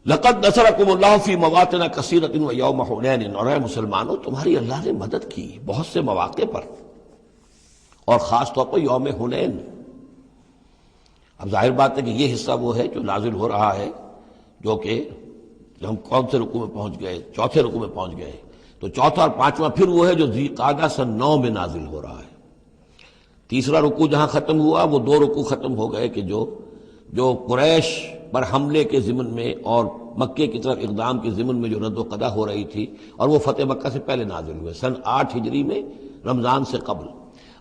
لقد نصرکم اللہ فی مواطن کثیرۃ ویوم حنین، اور اے مسلمانوں تمہاری اللہ نے مدد کی بہت سے مواقع پر، اور خاص طور پر یوم حنین۔ اب ظاہر بات ہے کہ یہ حصہ وہ ہے جو نازل ہو رہا ہے، جو کہ ہم کون سے رکوع میں پہنچ گئے؟ چوتھے رکوع میں پہنچ گئے، تو چوتھا اور پانچواں پھر وہ ہے جو ذی قعدہ سن 9 میں نازل ہو رہا ہے۔ تیسرا رکوع جہاں ختم ہوا وہ 2 رکوع ختم ہو گئے کہ جو قریش پر حملے کے ضمن میں اور مکے کی طرف اقدام کے ضمن میں جو رد و قدع ہو رہی تھی، اور وہ فتح مکہ سے پہلے نازل ہوئے سن 8 ہجری میں، رمضان سے قبل۔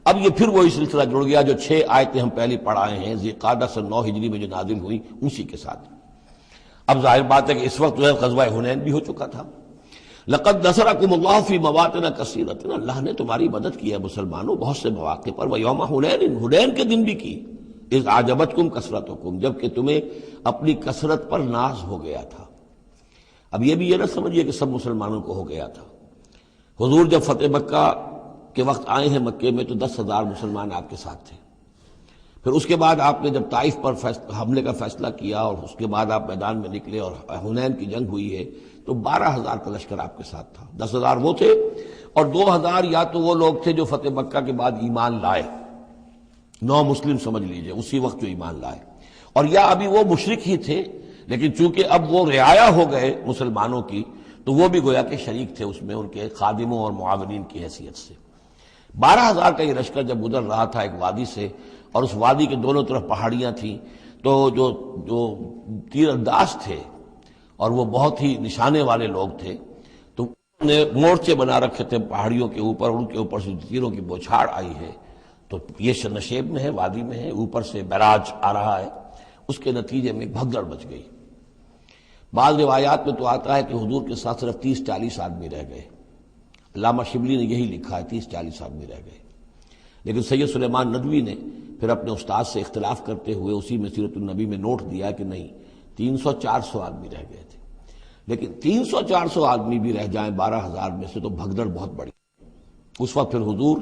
اب یہ پھر وہی سلسلہ جڑ گیا جو 6 آیتیں ہم پہلے پڑھائے ہیں ذی قعدہ سن 9 ہجری میں جو نازل ہوئی اسی کے ساتھ۔ اب ظاہر بات ہے کہ اس وقت جو ہے غزوہ حنین بھی ہو چکا تھا۔ لقد نصرکم اللہ فی مواطن کثیرۃ، اللہ نے تمہاری مدد کی ہے مسلمانوں بہت سے مواقع پر، ویوم حنین، حنین کے دن بھی کی، اذ اعجبتکم کثرتکم، جب کہ تمہیں اپنی کثرت پر ناز ہو گیا تھا۔ اب یہ بھی یہ نہ سمجھیے کہ سب مسلمانوں کو ہو گیا تھا۔ حضور جب فتح مکہ کے وقت آئے ہیں مکے میں تو 10,000 مسلمان آپ کے ساتھ تھے، پھر اس کے بعد آپ نے جب طائف پر حملے کا فیصلہ کیا اور اس کے بعد آپ میدان میں نکلے اور حنین کی جنگ ہوئی ہے تو 12,000 کا لشکر آپ کے ساتھ تھا۔ 10,000 وہ تھے اور 2,000 یا تو وہ لوگ تھے جو فتح مکہ کے بعد ایمان لائے، 9 مسلم سمجھ لیجئے اسی وقت جو ایمان لائے، اور یا ابھی وہ مشرک ہی تھے لیکن چونکہ اب وہ رعایا ہو گئے مسلمانوں کی تو وہ بھی گویا کہ شریک تھے اس میں ان کے خادموں اور معاونین کی حیثیت سے۔ 12,000 کا یہ لشکر جب گزر رہا تھا ایک وادی سے، اور اس وادی کے دونوں طرف پہاڑیاں تھیں، تو جو تیر انداز تھے اور وہ بہت ہی نشانے والے لوگ تھے تو انہوں نے مورچے بنا رکھے تھے پہاڑیوں کے اوپر، ان کے اوپر سے تیروں کی بوچھاڑ آئی ہے، تو یہ نشیب میں ہے، وادی میں ہے، اوپر سے بیراج آ رہا ہے، اس کے نتیجے میں بھگدڑ مچ گئی۔ بعض روایات میں تو آتا ہے کہ حضور کے ساتھ صرف 30-40 آدمی رہ گئے، علامہ شبلی نے یہی لکھا ہے 30-40 آدمی رہ گئے، لیکن سید سلیمان ندوی نے پھر اپنے استاد سے اختلاف کرتے ہوئے اسی میں سیرت النبی میں نوٹ دیا کہ نہیں 300-400 آدمی رہ گئے تھے، لیکن 300-400 آدمی بھی رہ جائیں 12,000 میں سے تو بھگدڑ بہت بڑی۔ اس وقت پھر حضور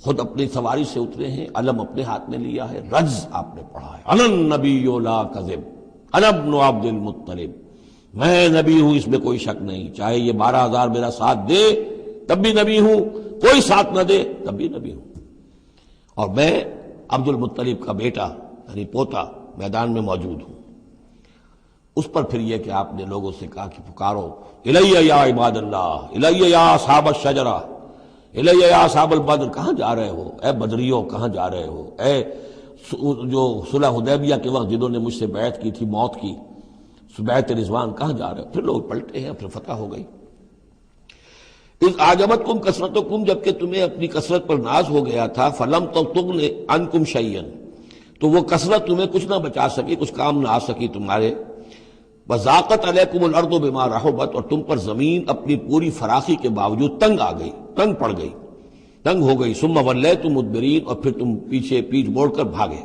خود اپنی سواری سے اترے ہیں، علم اپنے ہاتھ میں لیا ہے، رجز آپ نے پڑھا ہے، انا النبی لا کذب انا ابن عبد المطلب، میں نبی ہوں اس میں کوئی شک نہیں، چاہے یہ 12,000 میرا ساتھ دے تب بھی نبی ہوں، کوئی ساتھ نہ دے تب بھی نبی ہوں، اور میں عبد المطلب کا بیٹا یعنی پوتا میدان میں موجود ہوں۔ اس پر پھر یہ کہ آپ نے لوگوں سے کہا کہ پکارو الیہ یا عباد اللہ، الیہ یا اصحاب الشجرہ، الیہ یا اصحاب البدر، کہاں جا رہے ہو اے بدریوں، کہاں جا رہے ہو اے جو صلح حدیبیہ کے وقت جنہوں نے مجھ سے بیعت کی تھی موت کی، بیعت رضوان، کہاں جا رہے ہو؟ پھر لوگ پلٹے ہیں، پھر فتح ہو گئی۔ اذ اعجبتکم کثرتکم، جبکہ تمہیں اپنی کثرت پر ناز ہو گیا تھا، فلم تغن عنکم شیئا، تو وہ کثرت تمہیں کچھ نہ بچا سکی، کچھ کام نہ آ سکی تمہارے، وضاقت علیکم الارض بما رحبت، اور تم پر زمین اپنی پوری فراخی کے باوجود تنگ آ گئی، تنگ پڑ گئی، تنگ ہو گئی، ثم ولیتم مدبرین، اور پھر تم پیچھے پیٹھ موڑ کر بھاگے۔